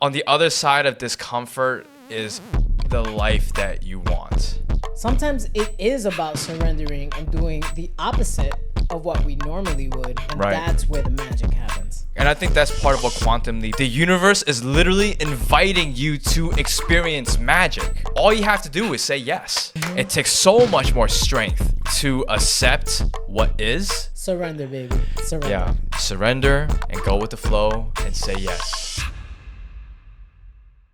on the other side of discomfort is the life that you want. Sometimes it is about surrendering and doing the opposite of what we normally would. And Right. that's where the magic happens. And I think that's part of what Quantum Leap. The universe is literally inviting you to experience magic. All you have to do is say yes. It takes so much more strength to accept what is. Surrender, baby. Surrender. Yeah. Surrender and go with the flow and say yes.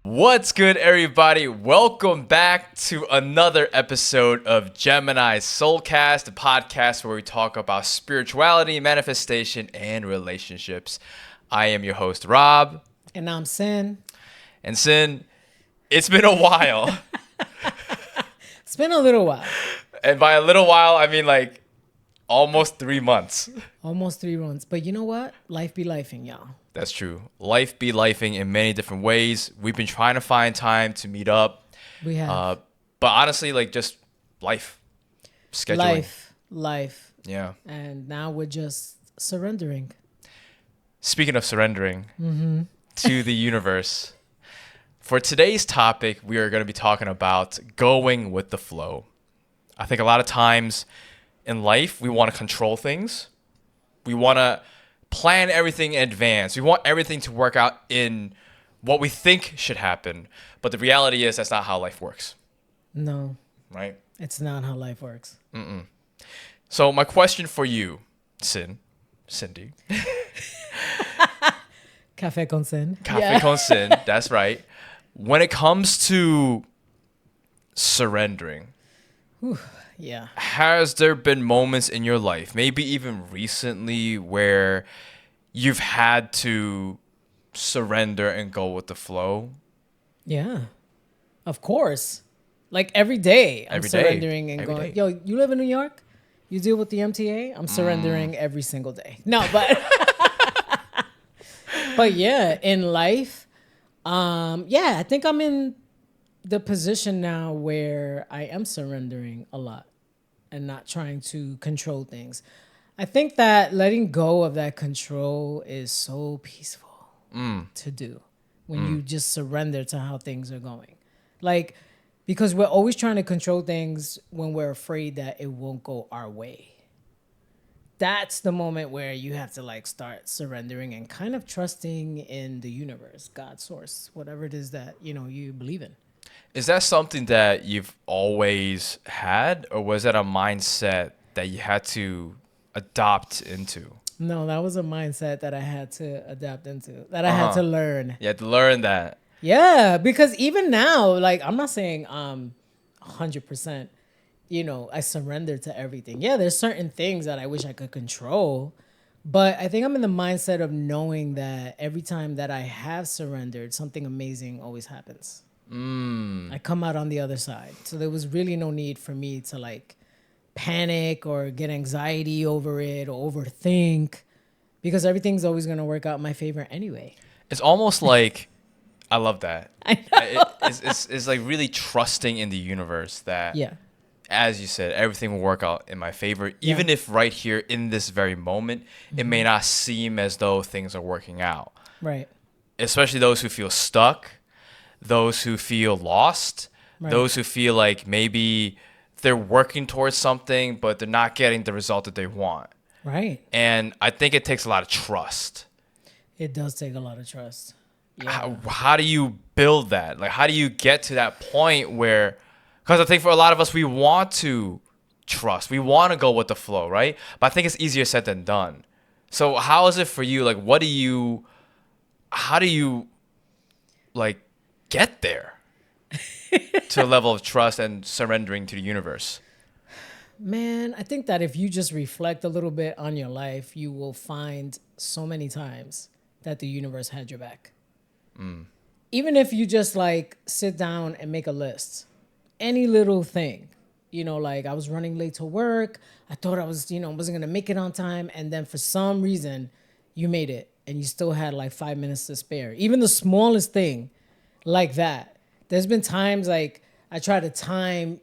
What's good, everybody? Welcome back to another episode of Gemini's Soulcast, the podcast where we talk about spirituality, manifestation, and relationships. I am your host, Rob. And I'm Sin. And Sin, it's been a while. It's been a little while. And by a little while, I mean like almost 3 months. Almost 3 months. But you know what? Life be lifing, y'all. That's true. Life be lifing in many different ways. We've been trying to find time to meet up. We have But honestly, like just life. Scheduling. life. Yeah. And now we're just surrendering. Speaking of surrendering to the universe, for today's topic, we are going to be talking about going with the flow. I think a lot of times in life, we want to control things. We want to plan everything in advance. We want everything to work out in what we think should happen. But the reality is that's not how life works, No, right? it's not how life works. So my question for you, Cindy, Café con Sin. Cafe con Sin, that's right. When it comes to surrendering, Yeah. has there been moments in your life, maybe even recently, where you've had to surrender and go with the flow? Yeah. Of course. Like every day, I'm Every day. surrendering and Every going, day. yo, you live in New York? You deal with the MTA? I'm surrendering every single day. No, but but yeah, in life, I think I'm in the position now where I am surrendering a lot and not trying to control things. I think that letting go of that control is so peaceful to do when you just surrender to how things are going. Like, because we're always trying to control things when we're afraid that it won't go our way. That's the moment where you have to like start surrendering and kind of trusting in the universe, God, source, whatever it is that, you believe in. Is that something that you've always had, or was that a mindset that you had to adopt into? No, that was a mindset that I had to adapt into, that I had to learn. You had to learn that. Yeah, because even now, like, I'm not saying 100%, I surrender to everything. Yeah, there's certain things that I wish I could control, but I think I'm in the mindset of knowing that every time that I have surrendered, something amazing always happens. I come out on the other side. So there was really no need for me to like panic or get anxiety over it or overthink, because everything's always going to work out in my favor anyway. It's almost like, I love that. I know. It's like really trusting in the universe that, Yeah. as you said, everything will work out in my favor, even if right here in this very moment, it may not seem as though things are working out. Right. Especially those who feel stuck, those who feel lost, Right. those who feel like maybe they're working towards something, but they're not getting the result that they want. Right. And I think it takes a lot of trust. It does take a lot of trust. Yeah. How do you build that? Like, how do you get to that point where, because I think for a lot of us, we want to trust, we want to go with the flow, right? But I think it's easier said than done. So how is it for you? Like, how do you like get there to a level of trust and surrendering to the universe? Man, I think that if you just reflect a little bit on your life, you will find so many times that the universe had your back. Even if you just like sit down and make a list, any little thing, like I was running late to work. I thought I was, wasn't going to make it on time. And then for some reason you made it and you still had like 5 minutes to spare. Even the smallest thing like that. There's been times like I try to time,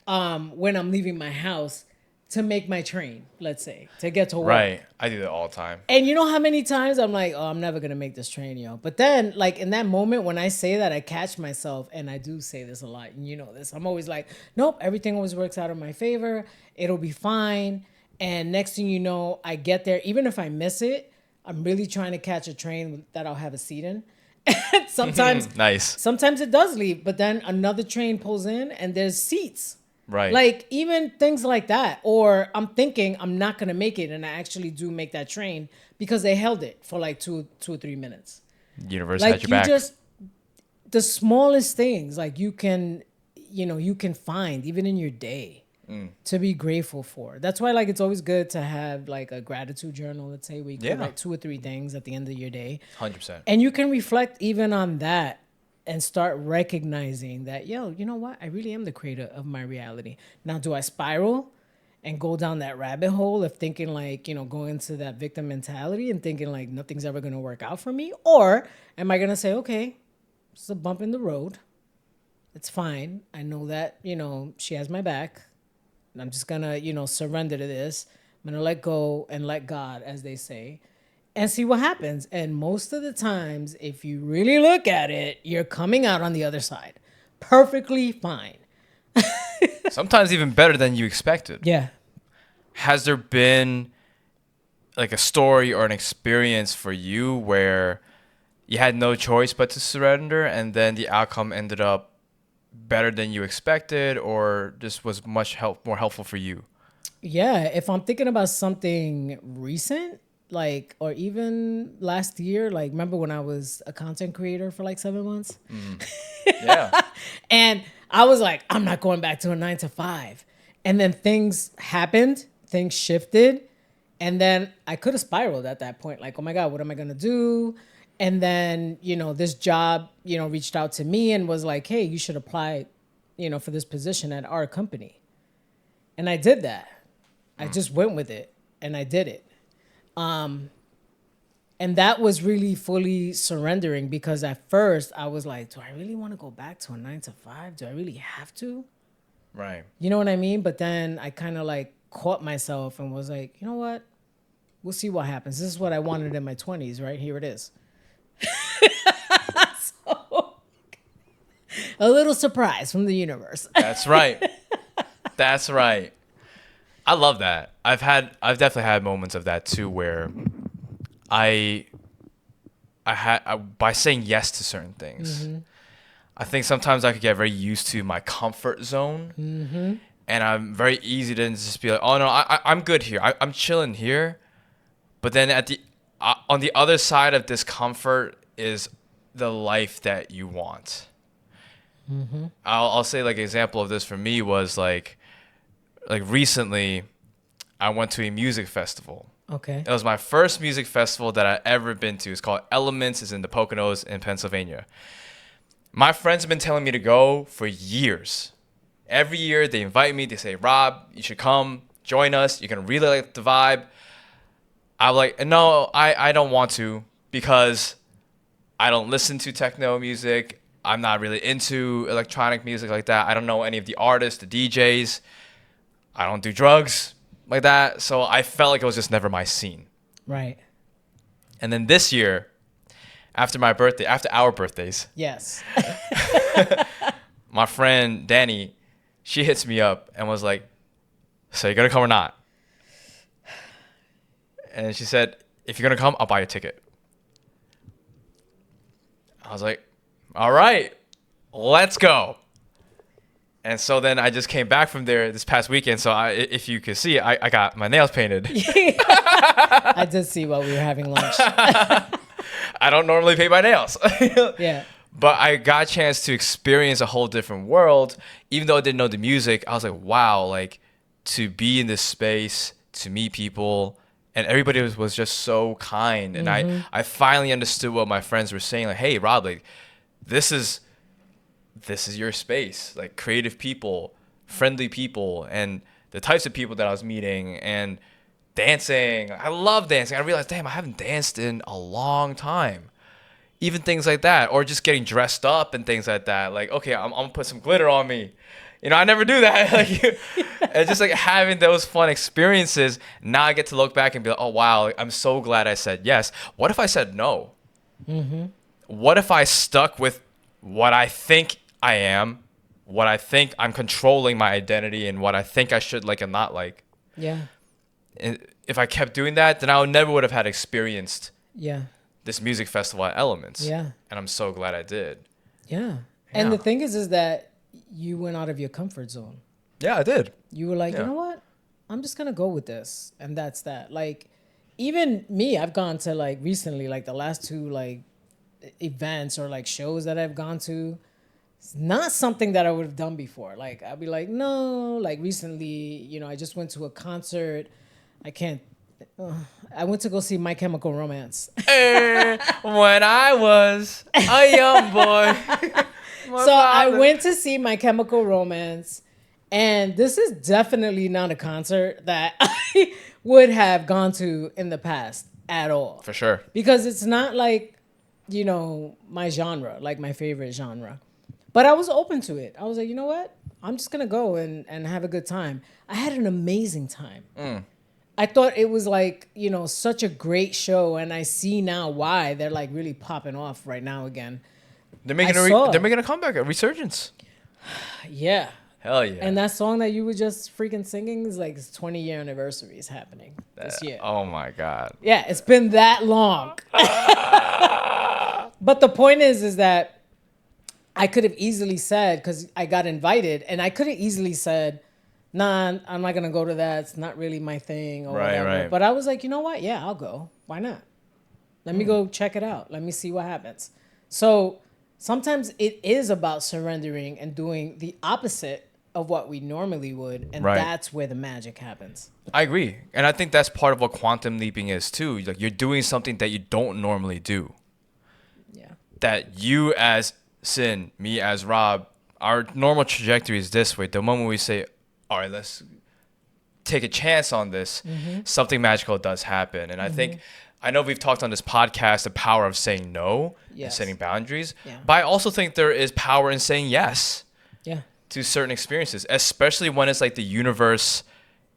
when I'm leaving my house to make my train, let's say, to get to work. Right. I do that all the time. And you know how many times I'm like, oh, I'm never gonna make this train, yo. But then, like in that moment when I say that, I catch myself, and I do say this a lot, and you know this. I'm always like, nope, everything always works out in my favor. It'll be fine. And next thing you know, I get there. Even if I miss it, I'm really trying to catch a train that I'll have a seat in. sometimes, Nice. sometimes it does leave, but then another train pulls in, and there's seats. Right. Like even things like that. Or I'm thinking I'm not gonna make it, and I actually do make that train because they held it for like two or 3 minutes. Universe Like had your you back. just the smallest things like you can find even in your day to be grateful for. That's why like it's always good to have like a gratitude journal, let's say, where you can write 2 or 3 things at the end of your day. 100%. And you can reflect even on that and start recognizing that, yo, you know what? I really am the creator of my reality. Now, do I spiral and go down that rabbit hole of thinking like, going into that victim mentality and thinking like nothing's ever going to work out for me? Or am I going to say, okay, it's a bump in the road. It's fine. I know that, she has my back. And I'm just going to, surrender to this. I'm going to let go and let God, as they say, and see what happens. And most of the times, if you really look at it, you're coming out on the other side perfectly fine. Sometimes even better than you expected. Yeah. Has there been like a story or an experience for you where you had no choice but to surrender, and then the outcome ended up better than you expected, or just was much more helpful for you? Yeah. If I'm thinking about something recent, like, or even last year, like, remember when I was a content creator for like 7 months? Yeah. And I was like, I'm not going back to a 9 to 5. And then things happened, things shifted. And then I could have spiraled at that point. Like, oh my God, what am I going to do? And then, this job, reached out to me and was like, hey, you should apply, for this position at our company. And I did that. I just went with it and I did it. And that was really fully surrendering, because at first I was like, do I really want to go back to a 9 to 5? Do I really have to? Right. You know what I mean? But then I kind of like caught myself and was like, you know what? We'll see what happens. This is what I wanted in my 20s, right? Here it is. So, a little surprise from the universe. That's right. That's right. I love that. I've definitely had moments of that too, where I by saying yes to certain things, I think sometimes I could get very used to my comfort zone, and I'm very easy to just be like, oh no, I'm good here. I'm chilling here. But then on the other side of discomfort is the life that you want. I'll say like an example of this for me was like recently I went to a music festival. Okay. It was my first music festival that I ever been to. It's called Elements. It's in the Poconos in Pennsylvania. My friends have been telling me to go for years. Every year they invite me. They say, Rob, you should come join us. You're going to really like the vibe. I'm like, no, I don't want to, because I don't listen to techno music. I'm not really into electronic music like that. I don't know any of the artists, the DJs. I don't do drugs like that. So I felt like it was just never my scene. Right. And then this year, after our birthdays, Yes. my friend Danny, she hits me up and was like, so you gonna come or not? And she said, if you're gonna come, I'll buy you a ticket. I was like, all right, let's go. And so then I just came back from there this past weekend. So if you could see, I got my nails painted. I did see while we were having lunch. I don't normally paint my nails. Yeah. But I got a chance to experience a whole different world. Even though I didn't know the music, I was like, wow, like to be in this space, to meet people, and everybody was just so kind. And I finally understood what my friends were saying. Like, hey, Rob, like this is your space. Like creative people, friendly people, and the types of people that I was meeting, and dancing. I love dancing. I realized, damn, I haven't danced in a long time. Even things like that, or just getting dressed up and things like that. Like, okay, I'm gonna put some glitter on me. You know, I never do that. Like, it's just like having those fun experiences. Now I get to look back and be like, oh, wow, I'm so glad I said yes. What if I said no? What if I stuck with what I think I am, what I think I'm controlling my identity, and what I think I should like and not like? Yeah. And if I kept doing that, then I never would have had experienced Yeah. this music festival at Elements. Yeah. And I'm so glad I did. Yeah. And the Yeah. thing is that you went out of your comfort zone. Yeah, I did. You were like, Yeah. you know what? I'm just gonna go with this, and that's that. Like, even me, I've gone to like recently, like the last two like events or like shows that I've gone to. It's not something that I would have done before. Like, I'd be like, no. Like recently, you know, I just went to a concert. I can't. I went to go see My Chemical Romance. When I was a young boy. So I went to see My Chemical Romance, and this is definitely not a concert that I would have gone to in the past at all. For sure. Because it's not like, you know, my genre, like my favorite genre. But I was open to it. I was like, you know what? I'm just going to go and have a good time. I had an amazing time. I thought it was like, you know, such a great show, and I see now why they're like really popping off right now again. They're making they're making a comeback, a resurgence. Yeah. Hell yeah. And that song that you were just freaking singing is like its 20-year anniversary is happening this year. Oh my God. Yeah, it's been that long. But the point is that I could have easily said, because I got invited, and I could have easily said, nah, I'm not going to go to that. It's not really my thing or whatever. Right. But I was like, you know what? Yeah, I'll go. Why not? Let me go check it out. Let me see what happens. So sometimes it is about surrendering and doing the opposite of what we normally would. And Right. that's where the magic happens. I agree. And I think that's part of what quantum leaping is too. Like, you're doing something that you don't normally do. Yeah. That you as Sin, me as Rob, our normal trajectory is this way. The moment we say, all right, let's take a chance on this, something magical does happen. And I think, I know we've talked on this podcast, the power of saying no and Yes. setting boundaries. Yeah. But I also think there is power in saying yes Yeah. to certain experiences, especially when it's like the universe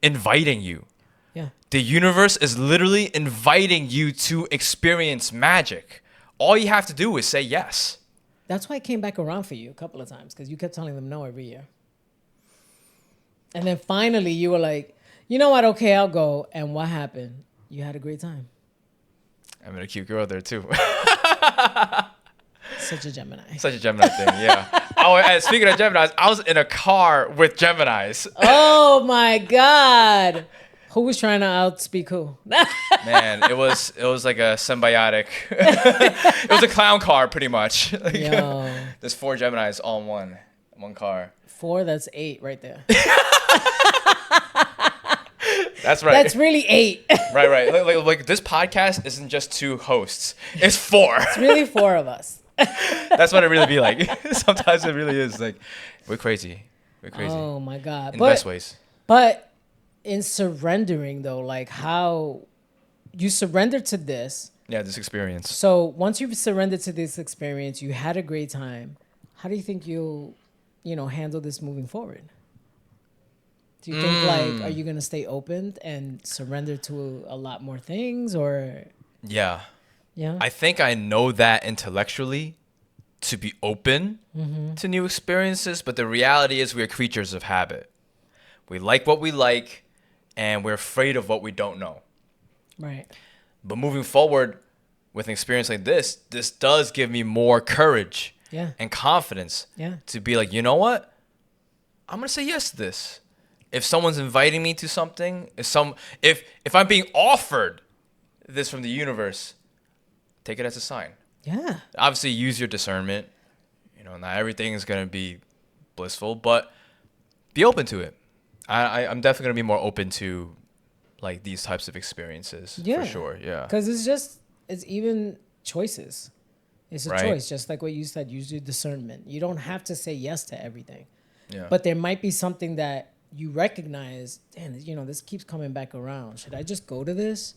inviting you. Yeah. The universe is literally inviting you to experience magic. All you have to do is say yes. That's why I came back around for you a couple of times, because you kept telling them no every year. And then finally you were like, you know what? Okay, I'll go. And what happened? You had a great time. I'm a cute girl there too. Such a Gemini. Such a Gemini thing, yeah. Oh, and speaking of Geminis, I was in a car with Geminis. Oh my God. Who was trying to outspeak who? Man, it was like a symbiotic. It was a clown car, pretty much. Like, Yo. there's 4 Geminis all in one car. 4, that's 8 right there. That's right. That's really 8. Right. Like this podcast isn't just 2 hosts. It's 4. It's really 4 of us. That's what it really be like. Sometimes it really is like, we're crazy. We're crazy. Oh my God. In the best ways. But in surrendering though, like how you surrender to this. Yeah, this experience. So once you've surrendered to this experience, you had a great time. How do you think you'll, handle this moving forward? Do you think like, are you going to stay open and surrender to a lot more things or? Yeah. Yeah. I think I know that intellectually to be open to new experiences, but the reality is we're creatures of habit. We like what we like, and we're afraid of what we don't know. Right. But moving forward with an experience like this does give me more courage Yeah. and confidence Yeah. to be like, you know what? I'm going to say yes to this. If someone's inviting me to something, if I'm being offered this from the universe, take it as a sign. Yeah. Obviously, use your discernment. Not everything is going to be blissful, but be open to it. I'm definitely going to be more open to like these types of experiences Yeah. for sure. Yeah. Because it's even choices. It's a Right. choice, just like what you said, use your discernment. You don't have to say yes to everything. Yeah. But there might be something that you recognize, damn, this keeps coming back around. Should I just go to this?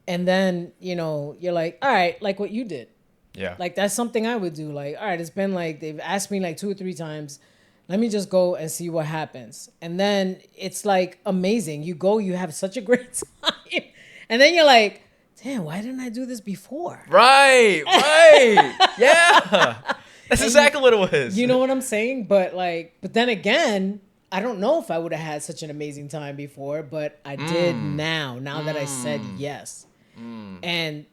And then, you're like, all right, like what you did. yeah. Like, that's something I would do. Like, all right, it's been like, they've asked me like 2 or 3 times. Let me just go and see what happens. And then it's like amazing. You go, you have such a great time. And then you're like, damn, why didn't I do this before? Right. Yeah. That's exactly what it was. You know what I'm saying? But then again, I don't know if I would have had such an amazing time before, but I did now that I said yes. And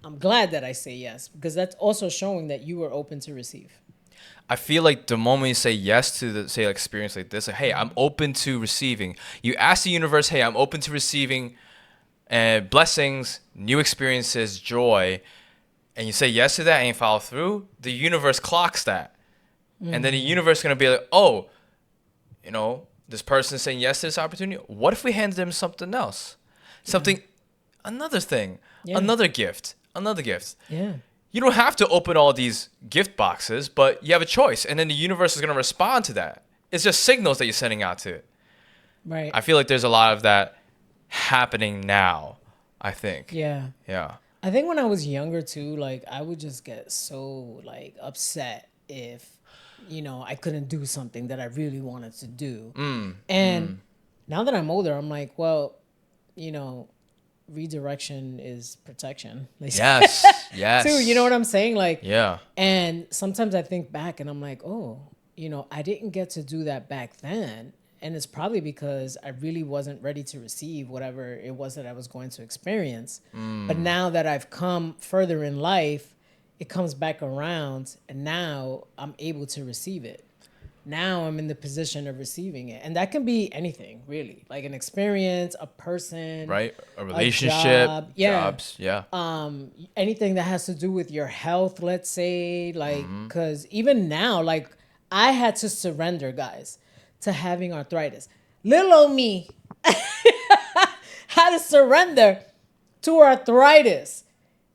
I'm glad that I say yes, because that's also showing that you are open to receive. I feel like the moment you say yes to the experience like this, like, hey, I'm open to receiving. You ask the universe, hey, I'm open to receiving blessings, new experiences, joy, and you say yes to that and you follow through, the universe clocks that. And then the universe is going to be like, oh, this person is saying yes to this opportunity. What if we handed them something else? Another thing, another gift. Yeah. You don't have to open all these gift boxes, but you have a choice. And then the universe is going to respond to that. It's just signals that you're sending out to it. Right. I feel like there's a lot of that happening now, I think. Yeah. Yeah. I think when I was younger too, like I would just get so upset if, I couldn't do something that I really wanted to do. And now that I'm older, I'm like, well, redirection is protection. Yes. Too, you know what I'm saying? Yeah. And sometimes I think back and I'm like, oh, I didn't get to do that back then. And it's probably because I really wasn't ready to receive whatever it was that I was going to experience. But now that I've come further in life, it comes back around and now I'm able to receive it. Now I'm in the position of receiving it. And that can be anything, really. Like an experience, a person. Right. A relationship. Jobs. Yeah. Anything that has to do with your health, let's say. Because even now, I had to surrender, guys, to having arthritis. Little old me had to surrender to arthritis.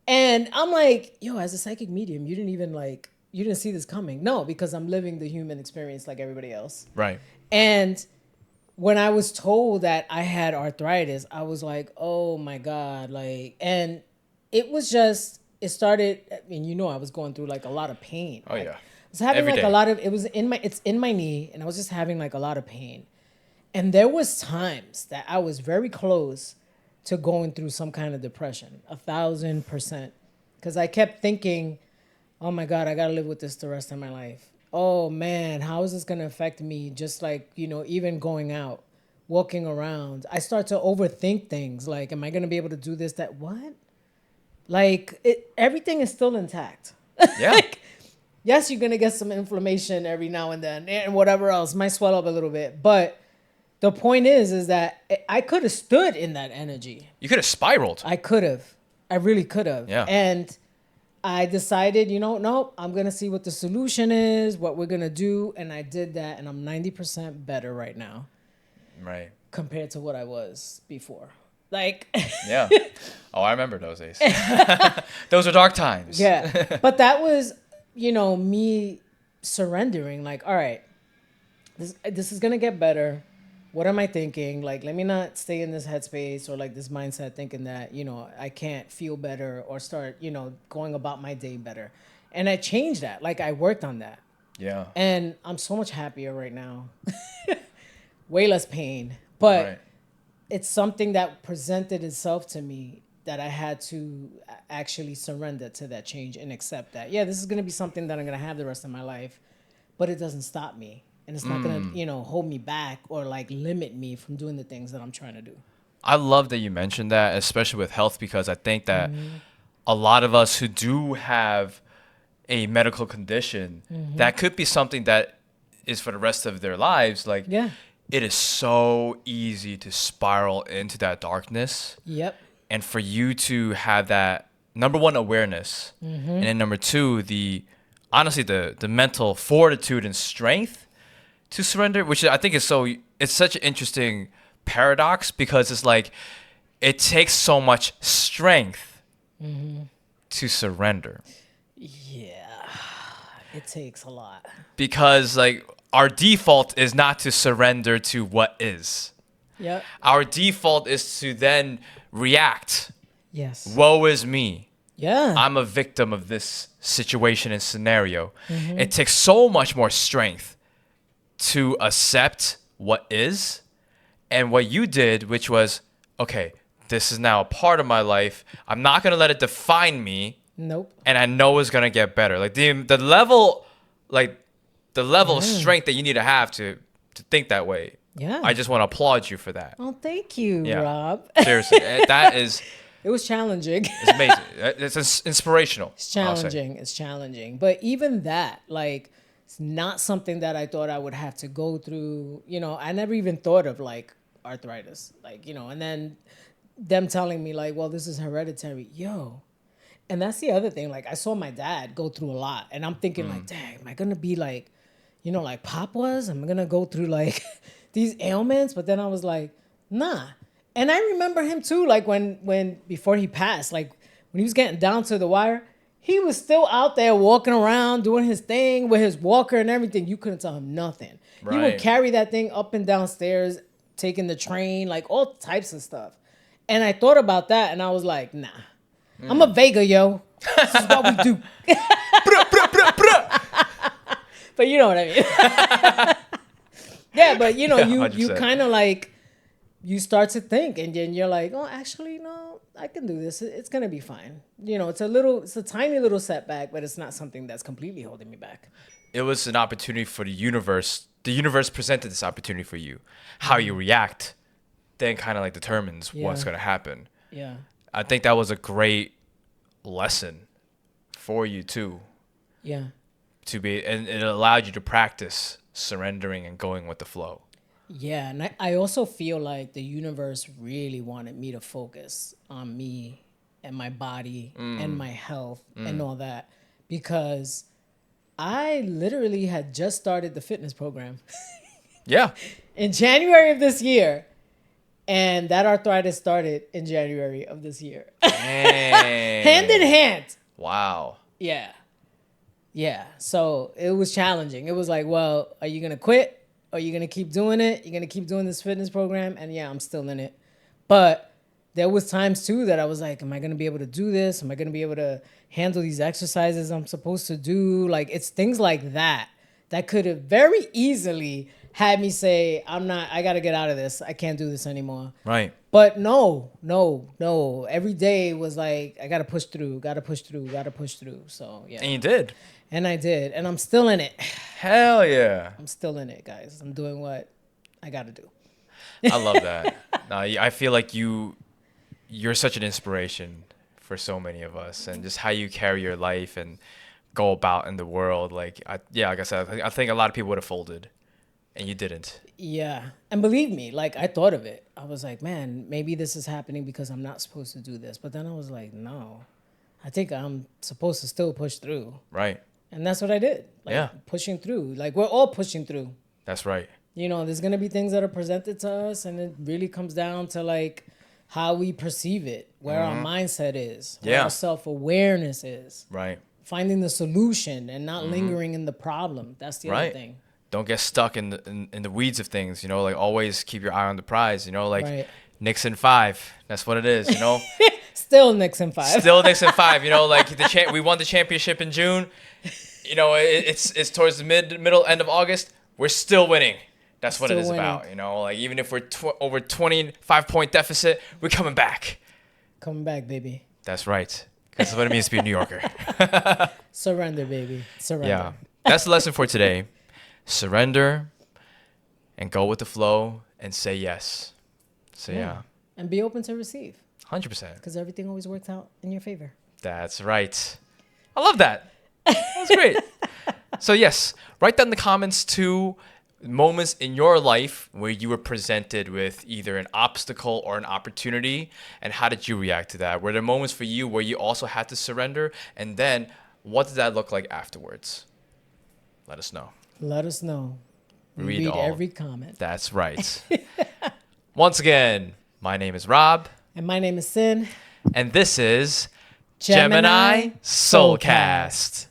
And I'm like, yo, as a psychic medium, you didn't see this coming. No, because I'm living the human experience like everybody else. Right. And when I was told that I had arthritis, I was like, oh my God. And it was just, it started, I was going through a lot of pain. Oh, yeah. I was having Every day. a lot of, it's in my knee, and I was just having a lot of pain. And there was times that I was very close to going through some kind of depression, 1,000%. Because I kept thinking, oh my God, I got to live with this the rest of my life. Oh man, how is this going to affect me? Just even going out, walking around. I start to overthink things. Am I going to be able to do this, that, what? Everything is still intact. Yeah. Yes, you're going to get some inflammation every now and then and whatever else. Might swell up a little bit. But the point is that I could have stood in that energy. You could have spiraled. I could have. I really could have. Yeah. And I decided, no, I'm going to see what the solution is, what we're going to do. And I did that. And I'm 90% better right now. Right. Compared to what I was before. Yeah. Oh, I remember those days. Those were dark times. Yeah. But that was, me surrendering. All right, this is going to get better. What am I thinking? Let me not stay in this headspace or this mindset thinking that, I can't feel better or start, going about my day better. And I changed that. I worked on that. Yeah. And I'm so much happier right now. Way less pain. But Right. It's something that presented itself to me that I had to actually surrender to that change and accept that. Yeah, this is going to be something that I'm going to have the rest of my life, but it doesn't stop me. And it's not going to, hold me back or limit me from doing the things that I'm trying to do. I love that you mentioned that, especially with health, because I think that a lot of us who do have a medical condition, that could be something that is for the rest of their lives. Yeah. It is so easy to spiral into that darkness. Yep. And for you to have that, number one, awareness. And then number two, honestly, the mental fortitude and strength to surrender, which I think it's such an interesting paradox, because it's it takes so much strength to surrender. Yeah, it takes a lot. Because our default is not to surrender to what is. Yep. Our default is to then react. Yes. Woe is me. Yeah. I'm a victim of this situation and scenario. It takes so much more strength to accept what is, and what you did, which was, okay, this is now a part of my life. I'm not gonna let it define me. Nope. And I know it's gonna get better. Like the level, of strength that you need to have to think that way. Yeah. I just want to applaud you for that. Oh, thank you, Yeah. Rob. Seriously, that is It was challenging. it's amazing. It's inspirational. It's challenging. It's challenging. But even that, like, it's not something that I thought I would have to go through. You know, I never even thought of like arthritis. Like, you know, and then them telling me like, well, this is hereditary. Yo. And that's the other thing. Like, I saw my dad go through a lot. And I'm thinking like, dang, am I going to be like, you know, like Pop was? Am I going to go through like these ailments? But then I was like, nah. And I remember him too, like when before he passed, like when he was getting down to the wire, he was still out there walking around, doing his thing with his walker and everything. You couldn't tell him nothing. He would Right. carry that thing up and down stairs, taking the train, like all types of stuff. And I thought about that and I was like, nah, I'm a Vega, yo. This is what we do. But you know what I mean. Yeah, but you know, Yeah, you 100%. kind of like, you start to think and then you're like, oh, actually, no, I can do this. It's going to be fine. You know, it's a tiny little setback, but it's not something that's completely holding me back. It was an opportunity for the universe. The universe presented this opportunity for you. How you react then kind of like determines what's Yeah. going to happen. Yeah. I think that was a great lesson for you too, Yeah. and it allowed you to practice surrendering and going with the flow. Yeah. And I also feel like the universe really wanted me to focus on me and my body and my health and all that, because I literally had just started the fitness program Yeah. in January of this year. And that arthritis started in January of this year. Hand in hand. Wow. Yeah. Yeah. So it was challenging. It was like, well, are you going to quit? Are you going to keep doing it? You're going to keep doing this fitness program? And yeah, I'm still in it. But there was times too that I was like, am I going to be able to do this? Am I going to be able to handle these exercises I'm supposed to do? Like, it's things like that that could have very easily had me say, I got to get out of this. I can't do this anymore. Right. But no. Every day was like, I got to push through. So yeah. And you did. And I did. And I'm still in it. Hell yeah. I'm still in it, guys. I'm doing what I got to do. I love that. No, I feel like you're such an inspiration for so many of us, and just how you carry your life and go about in the world. Like I said, I think a lot of people would have folded, and you didn't. Yeah. And believe me, like I thought of it. I was like, man, maybe this is happening because I'm not supposed to do this. But then I was like, no, I think I'm supposed to still push through. Right. And that's what I did. Like, Yeah. pushing through. Like, we're all pushing through. That's right. You know, there's going to be things that are presented to us, and it really comes down to like how we perceive it, where our mindset is, where Yeah. our self-awareness is, Right. finding the solution and not lingering in the problem. That's the other Right. thing. Don't get stuck in the weeds of things. You know, like always keep your eye on the prize. You know, like Right. Nixon 5. That's what it is. You know. Still Nixon 5. Still Nixon 5. You know, like we won the championship in June. You know, it's towards the middle end of August. We're still winning. That's what it Still is winning. about. You know, like even if we're over 25-point deficit, we're coming back. Coming back, baby. That's right. Because that's what it means to be a New Yorker. Surrender, baby. Surrender. Yeah. That's the lesson for today. Surrender and go with the flow and say yes. So yeah. And be open to receive, 100%. because everything always works out in your favor. That's right. I love that. That's great. So yes, write down in the comments 2 moments in your life where you were presented with either an obstacle or an opportunity, and how did you react to that? Were there moments for you where you also had to surrender? And then what did that look like afterwards? Let us know. Let us know. We Read read all. every comment. That's right. Once again, my name is Rob, And my name is Sin. and this is Gemini Gemini Soulcast.